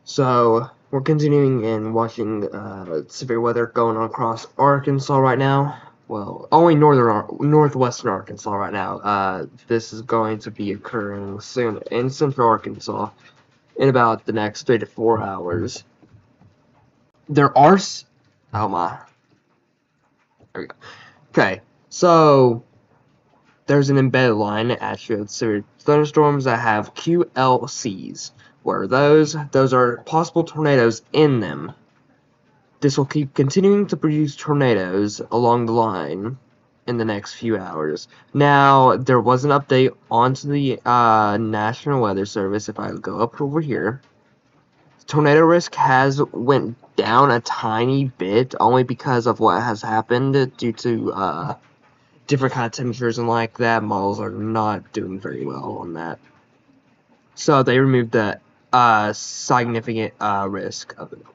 So we're continuing and watching severe weather going on across Arkansas right now. Well, only northwestern Arkansas right now. This is going to be occurring soon in central Arkansas in about the next 3 to 4 hours. There are oh my, there we go. Okay, so there's an embedded line actually with severe thunderstorms that have QLCs, where those are possible tornadoes in them. This will keep continuing to produce tornadoes along the line in the next few hours. Now, there was an update onto the National Weather Service. If I go up over here, tornado risk has went down a tiny bit, only because of what has happened due to different kind of temperatures and like that. Models are not doing very well on that. So they removed the significant risk of it.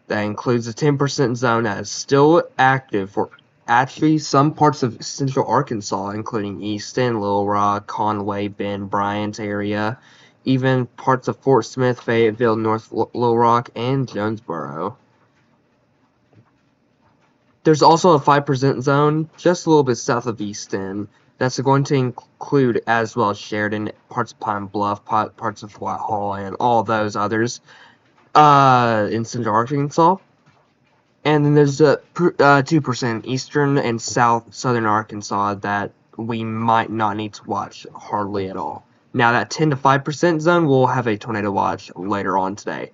That includes a 10% zone that is still active for actually some parts of central Arkansas, including Easton, Little Rock, Conway, Bend, Bryant area, even parts of Fort Smith, Fayetteville, North Little Rock, and Jonesboro. There's also a 5% zone just a little bit south of Easton that's going to include as well Sheridan, parts of Pine Bluff, parts of Whitehall, and all those others in central Arkansas. And then there's a 2% eastern and southern Arkansas that we might not need to watch hardly at all. Now that 10 to 5% zone will have a tornado watch later on today.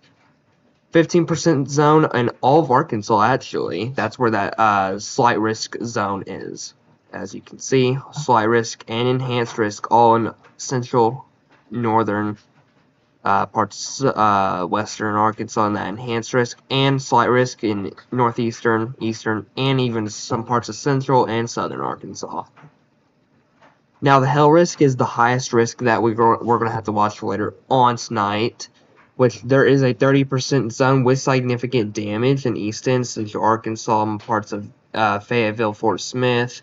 15% zone in all of Arkansas, actually. That's where that slight risk zone is. As you can see, slight risk and enhanced risk all in central, northern parts western Arkansas in that enhanced risk, and slight risk in northeastern, eastern, and even some parts of central and southern Arkansas. Now the hail risk is the highest risk that we're going to have to watch for later on tonight, which there is a 30% zone with significant damage in eastern, central Arkansas, parts of Fayetteville, Fort Smith,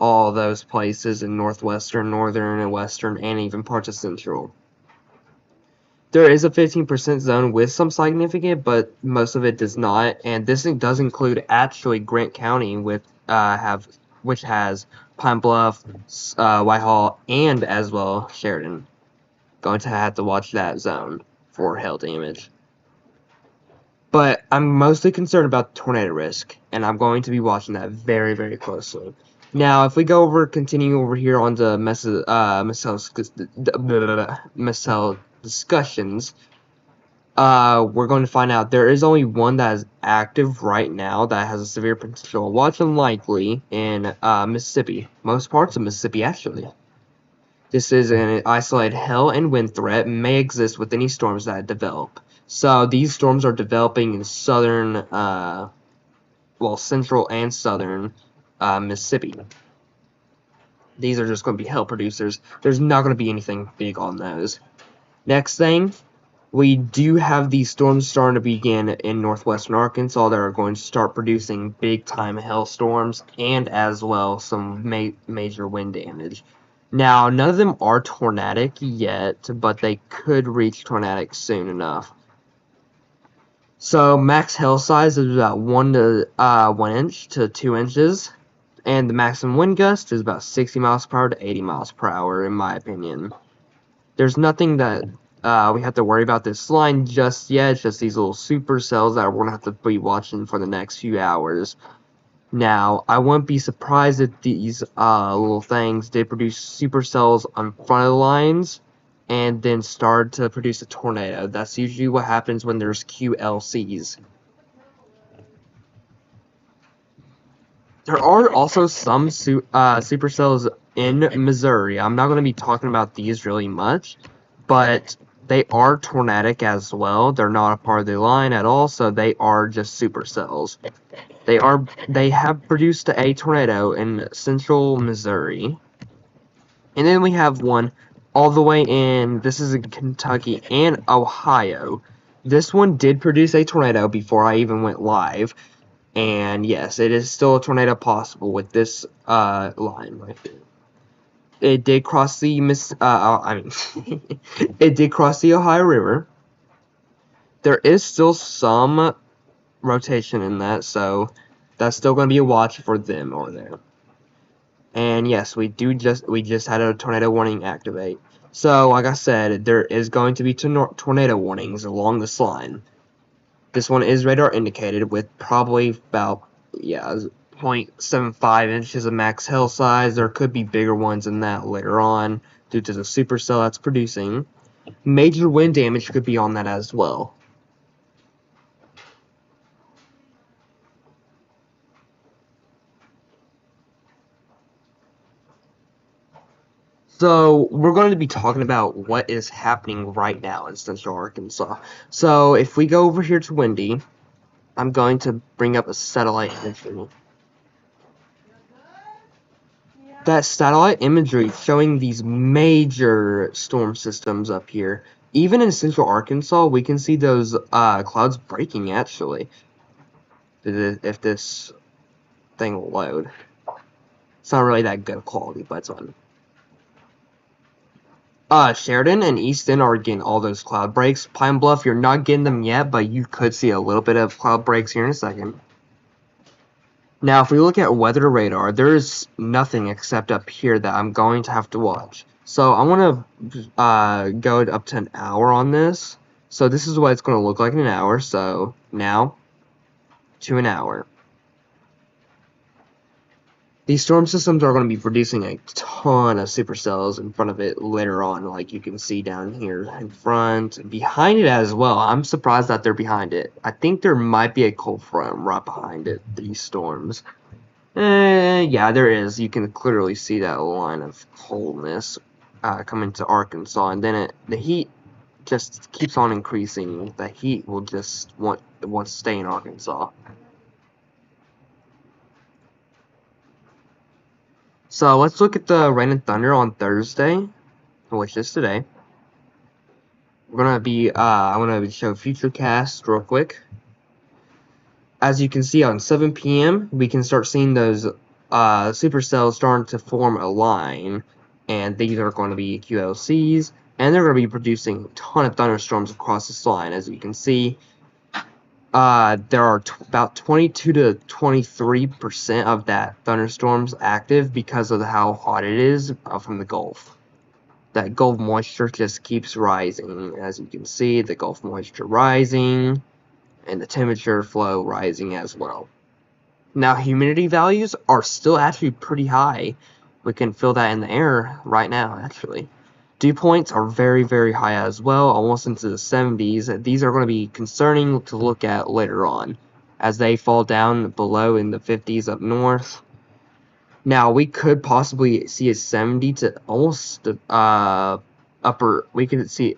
all those places in northwestern, northern, and western, and even parts of central. There is a 15% zone with some significant, but most of it does not, and this does include actually Grant County, which has Pine Bluff, Whitehall, and as well Sheridan. Going to have to watch that zone for hail damage. But I'm mostly concerned about tornado risk, and I'm going to be watching that very, very closely. Now, if we continue over here on the Missile discussions, we're going to find out there is only one that is active right now that has a severe potential watch unlikely in Mississippi. Most parts of Mississippi, actually. This is an isolated hail and wind threat, may exist with any storms that develop. So these storms are developing in southern, central and southern Mississippi. These are just going to be hail producers. There's not going to be anything big on those. Next thing, we do have these storms starting to begin in northwestern Arkansas that are going to start producing big-time hailstorms and as well some major wind damage. Now, none of them are tornadic yet, but they could reach tornadic soon enough. So, max hail size is about 1 inch to 2 inches, and the maximum wind gust is about 60 miles per hour to 80 miles per hour, in my opinion. There's nothing that we have to worry about this line just yet. It's just these little supercells that we're going to have to be watching for the next few hours. Now, I wouldn't be surprised if these little things did produce supercells on front of the lines and then start to produce a tornado. That's usually what happens when there's QLCs. There are also some supercells in Missouri. I'm not going to be talking about these really much, but they are tornadic as well. They're not a part of the line at all, so they are just supercells. They have produced a tornado in central Missouri. And then we have one all the way in, this is in Kentucky and Ohio. This one did produce a tornado before I even went live. And yes, it is still a tornado possible with this line right here. It did cross the it did cross the Ohio River. There is still some rotation in that, so that's still going to be a watch for them over there. And yes, we just had a tornado warning activate. So, like I said, there is going to be tornado warnings along this line. This one is radar indicated with probably about, yeah, 0.75 inches of max hail size. There could be bigger ones than that later on due to the supercell that's producing. Major wind damage could be on that as well. So, we're going to be talking about what is happening right now in Central Arkansas. So, if we go over here to Windy, I'm going to bring up a satellite imagery. That satellite imagery showing these major storm systems up here. Even in Central Arkansas, we can see those clouds breaking, actually. If this thing will load. It's not really that good quality, but it's on. Sheridan and Easton are getting all those cloud breaks. Pine Bluff, you're not getting them yet, but you could see a little bit of cloud breaks here in a second. Now, if we look at weather radar, there's nothing except up here that I'm going to have to watch. So I want to go up to an hour on this. So this is what it's going to look like in an hour. So now to an hour. These storm systems are going to be producing a ton of supercells in front of it later on, like you can see down here in front, behind it as well. I'm surprised that they're behind it. I think there might be a cold front right behind it, these storms. Yeah, there is. You can clearly see that line of coldness coming to Arkansas, and then the heat just keeps on increasing. The heat will just want to stay in Arkansas. So let's look at the rain and thunder on Thursday, which is today. We're gonna be I'm gonna show futurecast real quick. As you can see on 7 p.m., we can start seeing those supercells starting to form a line, and these are going to be QLCs, and they're going to be producing a ton of thunderstorms across this line. As you can see, there are about 22 to 23% of that thunderstorms active because of how hot it is from the Gulf. That Gulf moisture just keeps rising. As you can see, the Gulf moisture rising, and the temperature flow rising as well. Now, humidity values are still actually pretty high. We can feel that in the air right now, actually. Dew points are very, very high as well, almost into the 70s. These are going to be concerning to look at later on, as they fall down below in the 50s up north. Now, we could possibly see a 70 to almost we could see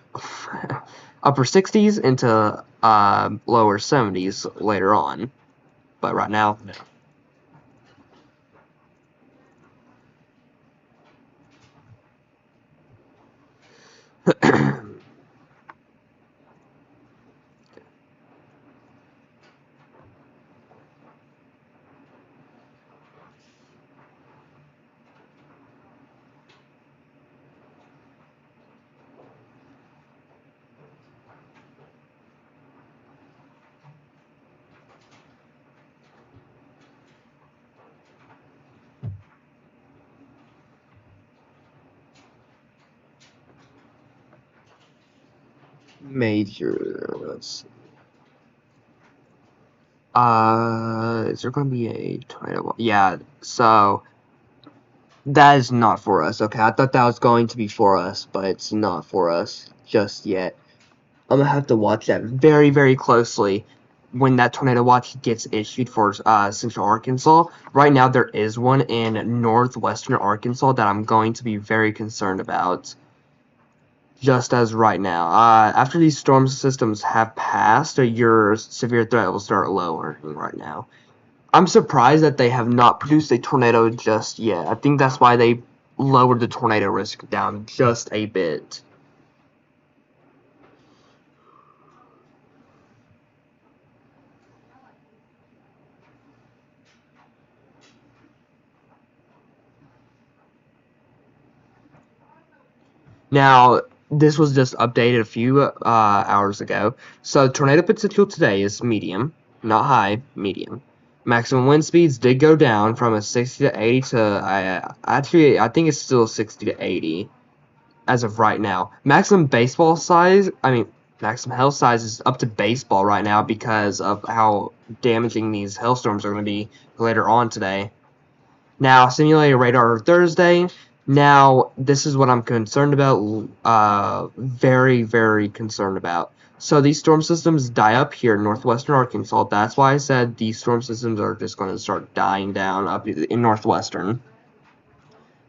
upper 60s into lower 70s later on. But right now, no. Major, let's see. Is there gonna be a tornado? Yeah, so that is not for us. Okay, I thought that was going to be for us, but it's not for us just yet. I'm gonna have to watch that very, very closely when that tornado watch gets issued for Central Arkansas. Right now, there is one in northwestern Arkansas that I'm going to be very concerned about. Just as right now, after these storm systems have passed, your severe threat will start lowering right now. I'm surprised that they have not produced a tornado just yet. I think that's why they lowered the tornado risk down just a bit. Now, this was just updated a few hours ago. So tornado potential today is medium, not high, medium. Maximum wind speeds did go down from a 60 to 80 to actually I think it's still 60 to 80 as of right now. Maximum hail size is up to baseball right now because of how damaging these hailstorms are going to be later on today. Now, simulated radar Thursday. Now, this is what I'm concerned about, very, very concerned about. So these storm systems die up here in northwestern Arkansas. That's why I said these storm systems are just going to start dying down up in northwestern.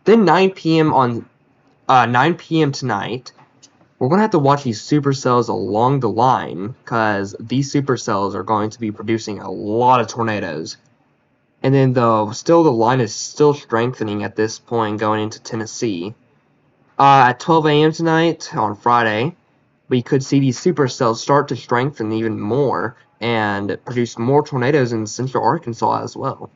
Then 9 p.m. tonight, we're going to have to watch these supercells along the line because these supercells are going to be producing a lot of tornadoes. And then the line is still strengthening at this point going into Tennessee. At 12 a.m. tonight on Friday, we could see these supercells start to strengthen even more and produce more tornadoes in central Arkansas as well.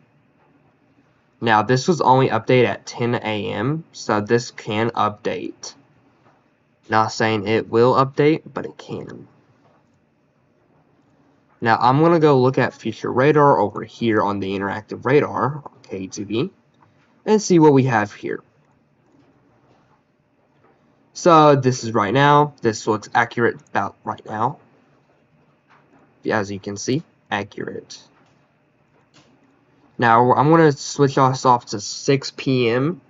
Now, this was only updated at 10 a.m., so this can update. Not saying it will update, but it can. Now, I'm going to go look at future radar over here on the interactive radar on K2B and see what we have here. So, this is right now. This looks accurate about right now. As you can see, accurate. Now, I'm going to switch us off to 6 p.m.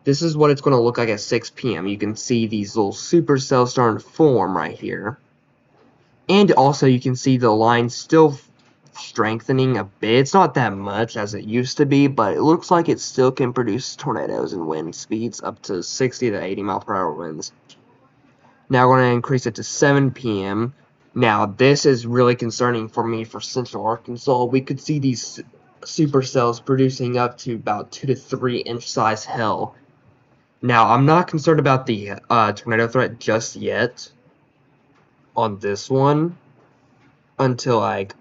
This is what it's going to look like at 6 p.m. You can see these little supercells starting to form right here. And also you can see the line still strengthening a bit. It's not that much as it used to be, but it looks like it still can produce tornadoes and wind speeds up to 60 to 80 mile per hour winds. Now we're going to increase it to 7 p.m. Now this is really concerning for me for central Arkansas. We could see these supercells producing up to about 2 to 3 inch size hail. Now I'm not concerned about the tornado threat just yet on this one until like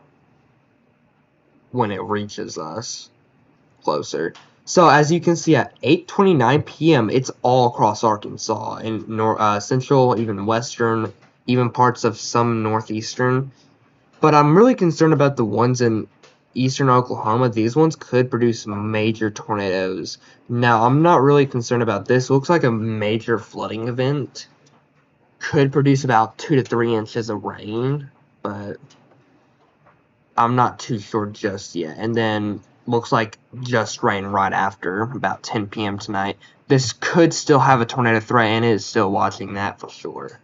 when it reaches us closer. So as you can see at 8:29 p.m. it's all across Arkansas and central, even western, even parts of some northeastern. But I'm really concerned about the ones in eastern Oklahoma. These ones could produce major tornadoes. Now I'm not really concerned about this. It looks like a major flooding event. Could produce about 2 to 3 inches of rain, but I'm not too sure just yet. And then looks like just rain right after about 10 p.m. tonight. This could still have a tornado threat, and it is still watching that for sure.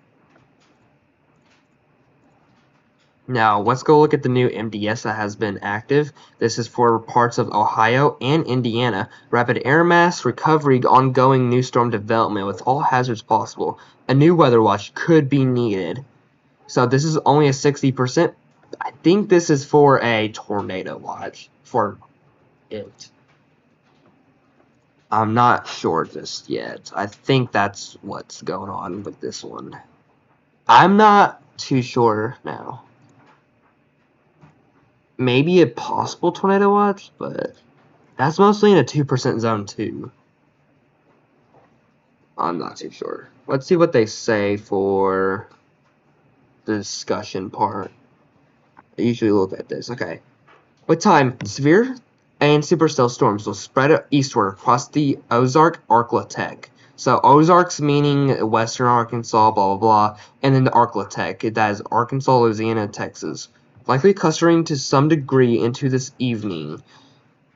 Now, let's go look at the new MDS that has been active. This is for parts of Ohio and Indiana. Rapid air mass recovery, ongoing new storm development with all hazards possible. A new weather watch could be needed. So this is only a 60%. I think this is for a tornado watch for it. I'm not sure just yet. I think that's what's going on with this one. I'm not too sure now. Maybe a possible tornado watch, but that's mostly in a 2% zone too. I'm not too sure. Let's see what they say for the discussion part. I usually look at this. Okay. What time? Severe and supercell storms will spread eastward across the Ozark Arklatex. So Ozarks meaning western Arkansas, blah, blah, blah. And then the Arklatex, that is Arkansas, Louisiana, Texas. Likely clustering to some degree into this evening.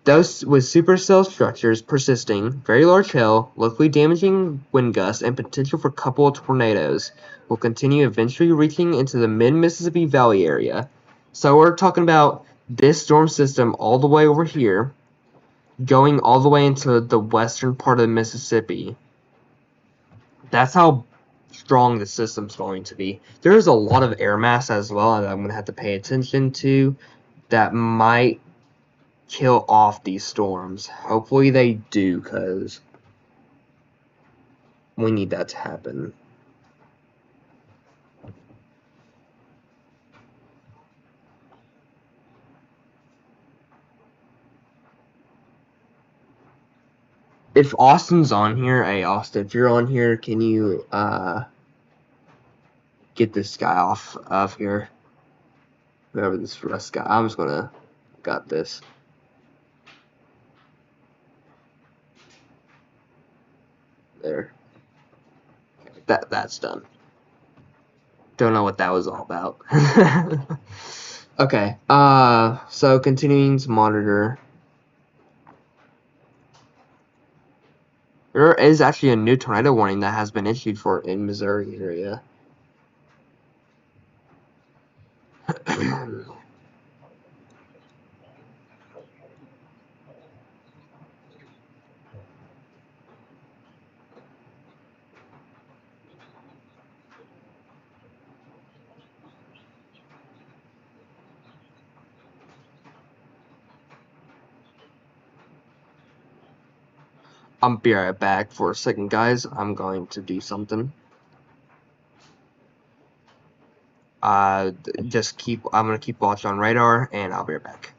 Those with supercell structures persisting, very large hail, locally damaging wind gusts, and potential for a couple of tornadoes will continue eventually reaching into the mid-Mississippi Valley area. So we're talking about this storm system all the way over here, going all the way into the western part of Mississippi. That's how strong the system's going to be. There's a lot of air mass as well that I'm going to have to pay attention to that might kill off these storms. Hopefully they do, because we need that to happen. If Austin's on here, hey Austin, if you're on here, can you get this guy off of here. Whoever this rest guy. I'm just gonna got this. There. That's done. Don't know what that was all about. Okay. So continuing to monitor. There is actually a new tornado warning that has been issued for in Missouri area. I'll be right back for a second, guys. I'm going to do something. I'm gonna keep watch on radar, and I'll be right back.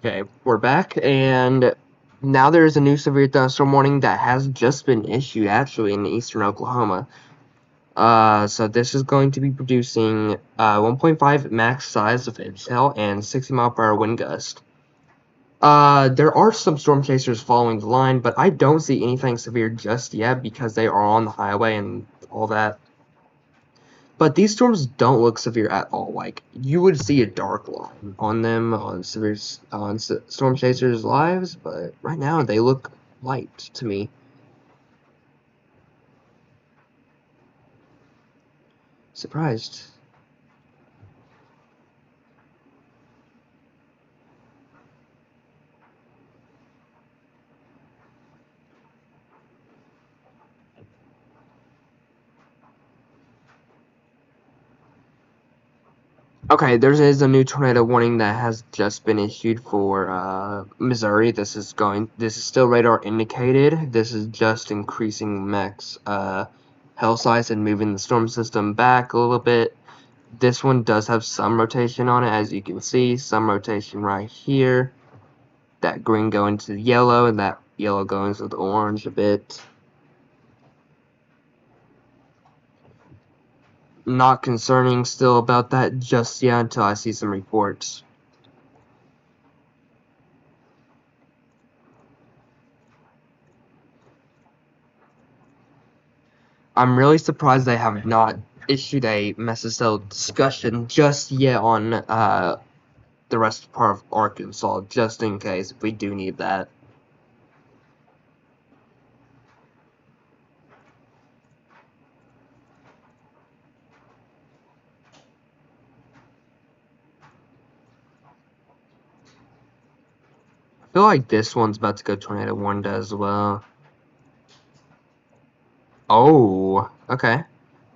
Okay, we're back, and now there's a new severe thunderstorm warning that has just been issued, actually, in eastern Oklahoma. So this is going to be producing 1.5 max size of hail and 60-mile-per-hour wind gust. There are some storm chasers following the line, but I don't see anything severe just yet because they are on the highway and all that. But these storms don't look severe at all. Like, you would see a dark line on them on storm chasers' lives, but right now they look light to me. Surprised. Okay, there is a new tornado warning that has just been issued for Missouri. This is still radar indicated. This is just increasing max hail size and moving the storm system back a little bit. This one does have some rotation on it, as you can see. Some rotation right here. That green going to the yellow, and that yellow going to the orange a bit. Not concerning still about that just yet until I see some reports. I'm really surprised they have not issued a MSSL discussion just yet on the rest part of Arkansas, just in case if we do need that. I feel like this one's about to go tornado warned as well. Oh, okay.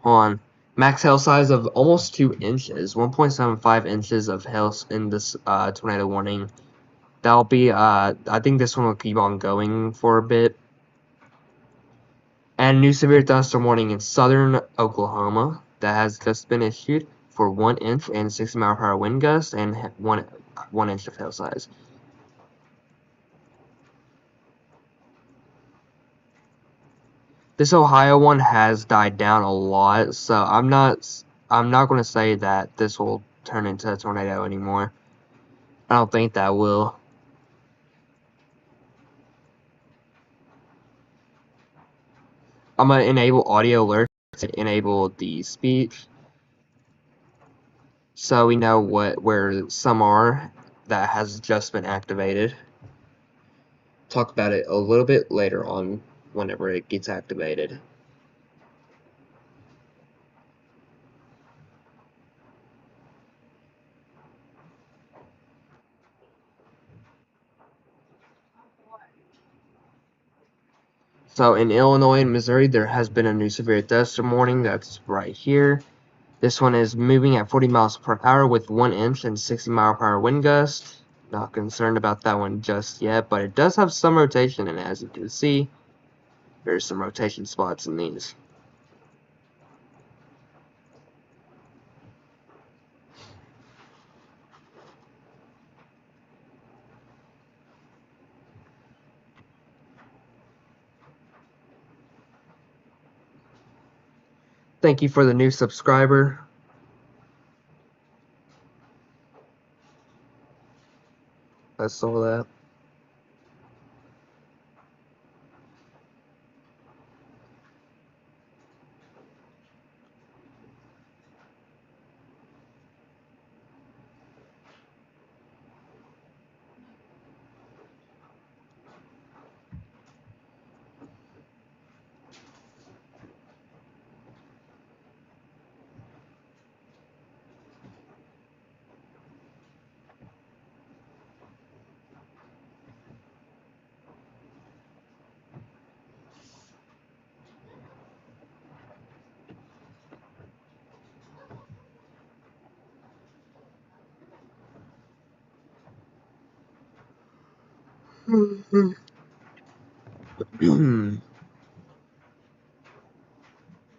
Hold on. Max hail size of almost 2 inches. 1.75 inches of hail in this tornado warning. That'll be, I think this one will keep on going for a bit. And new severe thunderstorm warning in southern Oklahoma that has just been issued for 1 inch and 60-mile-per-hour wind gusts and 1 inch of hail size. This Ohio one has died down a lot, so I'm not going to say that this will turn into a tornado anymore. I don't think that will. I'm going to enable audio alerts and enable the speech so we know where some are that has just been activated. Talk about it a little bit later on whenever it gets activated. So in Illinois and Missouri, there has been a new severe thunderstorm warning that's right here. This one is moving at 40 miles per hour with 1 inch and 60-mile-per-hour wind gust. Not concerned about that one just yet, but it does have some rotation, and as you can see, there's some rotation spots in these. Thank you for the new subscriber. I saw that.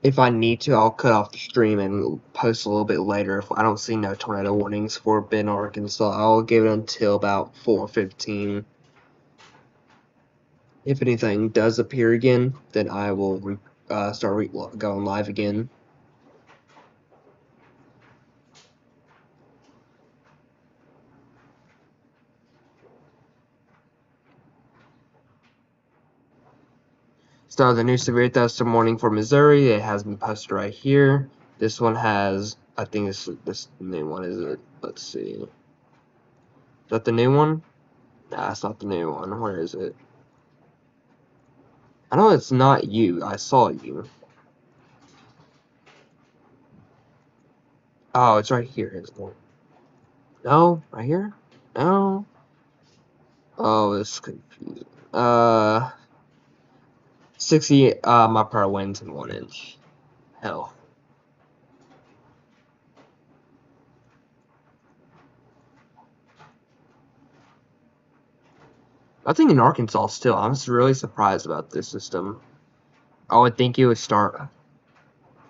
If I need to, I'll cut off the stream and post a little bit later. If I don't see no tornado warnings for Bend, Arkansas, I'll give it until about 4:15. If anything does appear again, then I will start going live again. So the new severe thunderstorm warning for Missouri, it has been posted right here. This one has, I think this new one, is it? Let's see. Is that the new one? Nah, it's not the new one. Where is it? I know it's not you. I saw you. Oh, it's right here. No, right here? No. Oh, it's confusing. 60 mile per hour winds and 1 inch. Hell. I think in Arkansas still, I'm just really surprised about this system. I would think it would start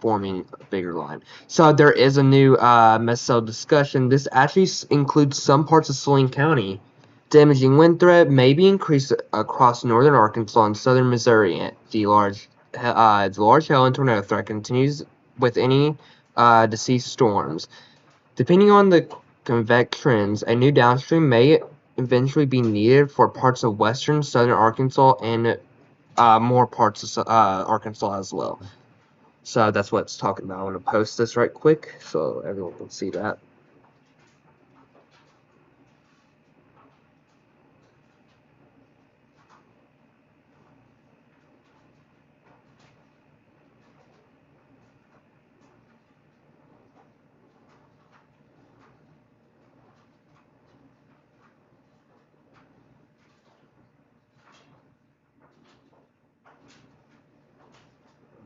forming a bigger line. So there is a new MESO discussion. This actually includes some parts of Saline County. Damaging wind threat may be increased across northern Arkansas and southern Missouri. The large hail and tornado threat continues with any deceased storms. Depending on the convex trends, a new downstream may eventually be needed for parts of western, southern Arkansas and more parts of Arkansas as well. So that's what it's talking about. I'm going to post this right quick so everyone can see that.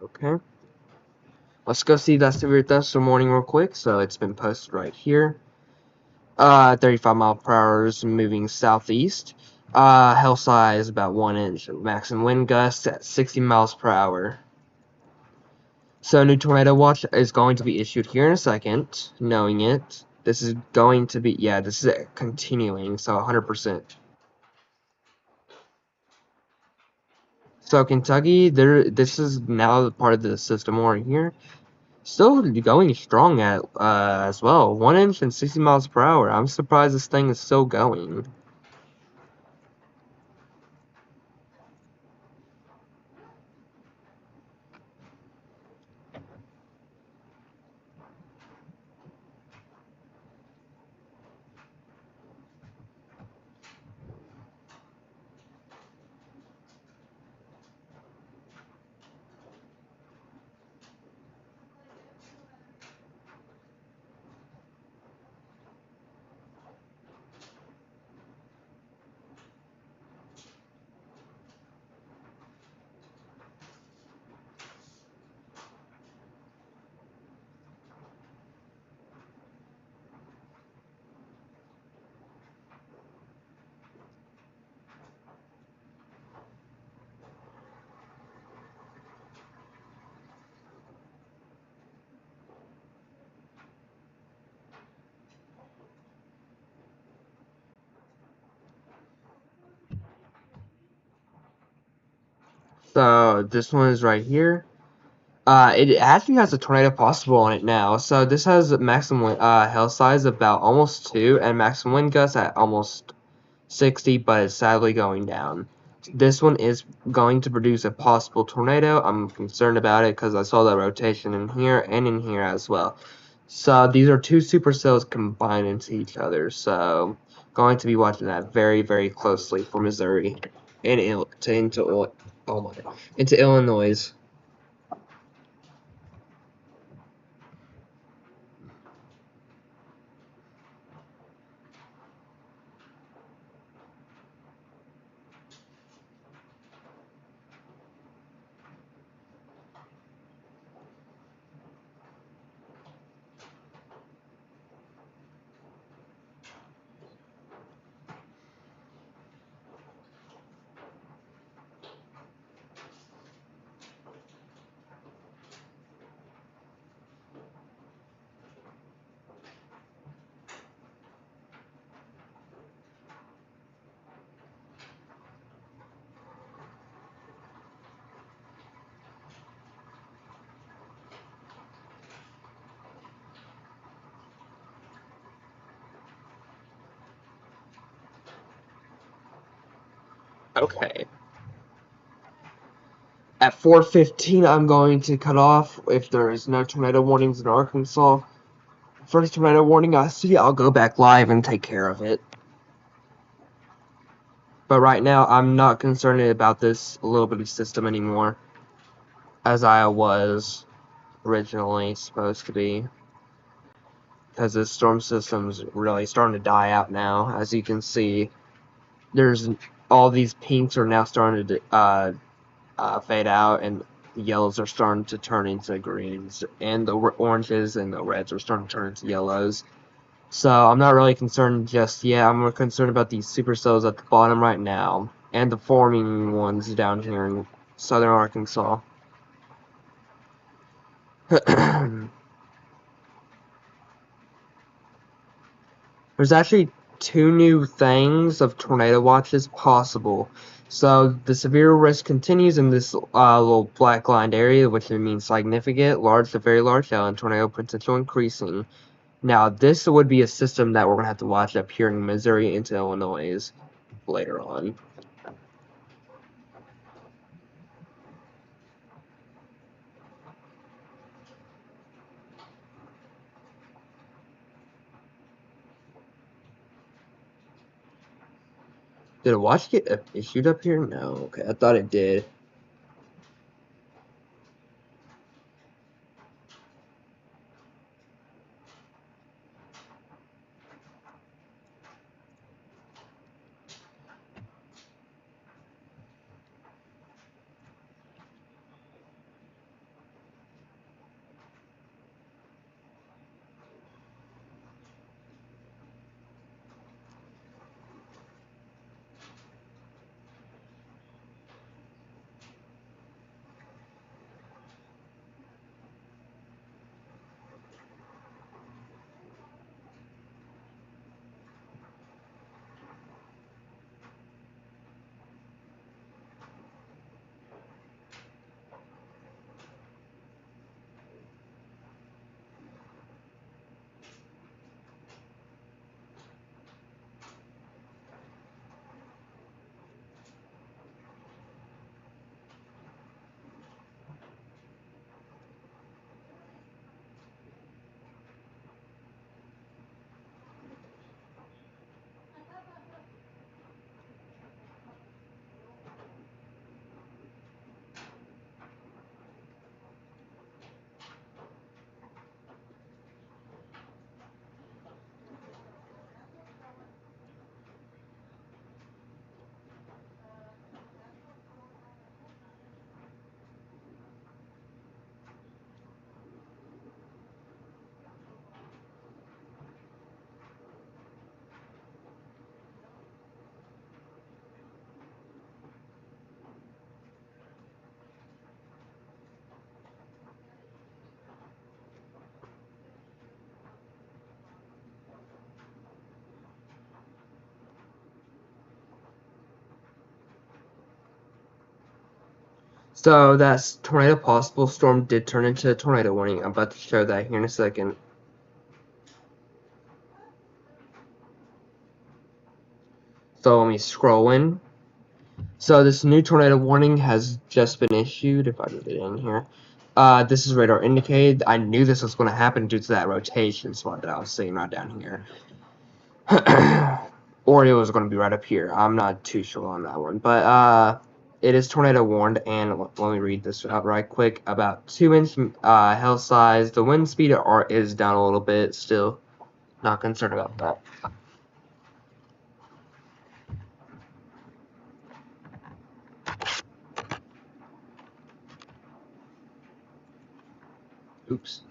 Okay. Let's go see that severe thunderstorm warning real quick. So it's been posted right here. 35 mile per hour moving southeast. Hail size about 1 inch. Maximum wind gusts at 60 miles per hour. So a new tornado watch is going to be issued here in a second. Knowing it, this is going to be, yeah, this is continuing. So 100%. So Kentucky, this is now part of the system over here. Still going strong at as well. 1 inch and 60 miles per hour. I'm surprised this thing is still going. So this one is right here. It actually has a tornado possible on it now. So this has a maximum hail size about almost 2 and maximum wind gusts at almost 60, but it's sadly going down. This one is going to produce a possible tornado. I'm concerned about it because I saw the rotation in here and in here as well. So these are two supercells combined into each other. So going to be watching that very, very closely for Missouri and into Illinois. Okay. At 4:15, I'm going to cut off if there is no tornado warnings in Arkansas. First tornado warning I see, I'll go back live and take care of it. But right now, I'm not concerned about this little bitty system anymore, as I was originally supposed to be. Because this storm system's really starting to die out now. As you can see, there's all these pinks are now starting to fade out, and the yellows are starting to turn into greens, and the oranges and the reds are starting to turn into yellows. So I'm not really concerned just yet. I'm more concerned about these supercells at the bottom right now, and the forming ones down here in southern Arkansas. There's actually two new things of tornado watches possible. So the severe risk continues in this little black lined area, which means significant, large to very large hail, and tornado potential increasing. Now this would be a system that we're gonna have to watch up here in Missouri into Illinois later on. Did a watch get issued up here? No. Okay, I thought it did. So that tornado possible storm did turn into a tornado warning. I'm about to show that here in a second. So let me scroll in. So this new tornado warning has just been issued. If I get it in here, this is radar indicated. I knew this was going to happen due to that rotation spot that I was seeing right down here. Or it was going to be right up here. I'm not too sure on that one, but it is tornado warned. And let me read this out right quick. About 2-inch hail size. The wind speed is down a little bit. Still not concerned about that. Oops.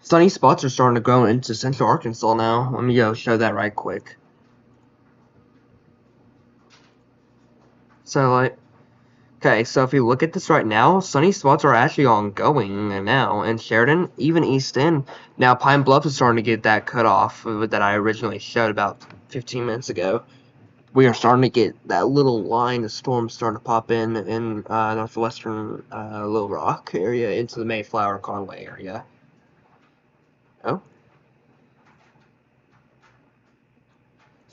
Sunny spots are starting to grow into central Arkansas now. Let me go show that right quick. Satellite. Okay, so if you look at this right now, sunny spots are actually ongoing now in Sheridan, even East End. Now Pine Bluff is starting to get that cutoff that I originally showed about 15 minutes ago. We are starting to get that little line of storms starting to pop in northwestern Little Rock area into the Mayflower Conway area. Oh.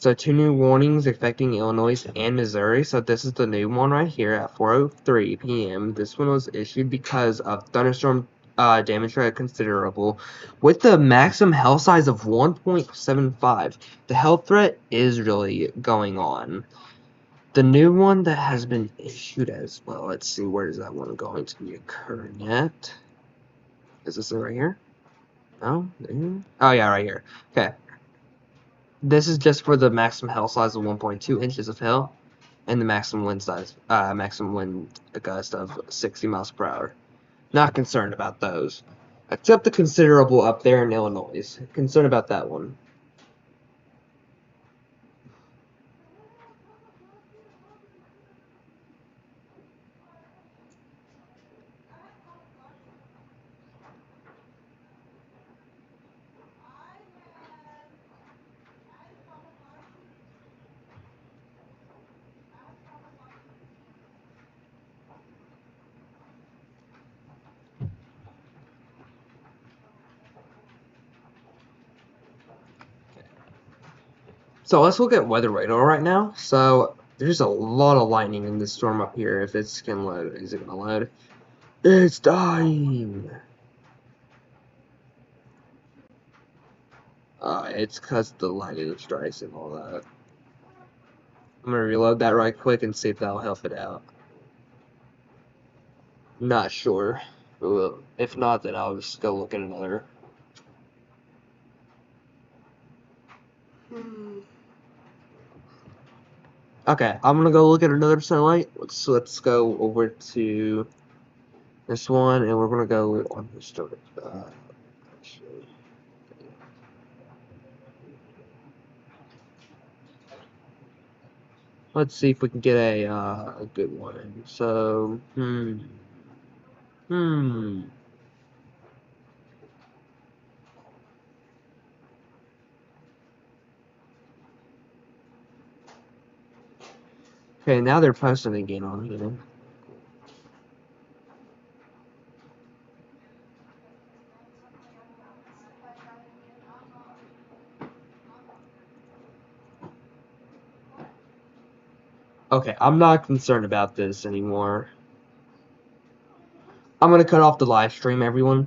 So 2 new warnings affecting Illinois and Missouri. So this is the new one right here at 4:03 p.m. This one was issued because of thunderstorm damage rate considerable, with the maximum hail size of 1.75. The hail threat is really going on. The new one that has been issued as well. Let's see, where is that one going to be occurring at? Is this it right here? Oh, oh yeah, right here. Okay. This is just for the maximum hail size of 1.2 inches of hail, and the maximum wind gust of 60 miles per hour. Not concerned about those, except the considerable up there in Illinois. Concerned about that one. So let's look at weather radar right now. So there's a lot of lightning in this storm up here. If it's gonna load, is it gonna load? It's dying. It's cause the lightning strikes and all that. I'm gonna reload that right quick and see if that'll help it out. Not sure. Well, if not, then I'll just go look at another. Okay, I'm gonna go look at another satellite. Let's go over to this one, and we're gonna go on the story. Let's see if we can get a good one. So, hmm. Okay, now they're posting again on here. Okay, I'm not concerned about this anymore. I'm gonna cut off the live stream, everyone.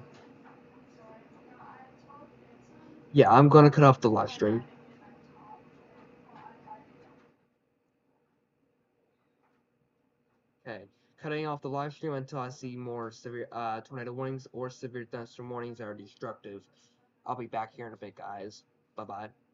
Yeah, I'm gonna cut off the live stream. Okay, cutting off the live stream until I see more severe tornado warnings or severe thunderstorm warnings that are destructive. I'll be back here in a bit, guys. Bye bye.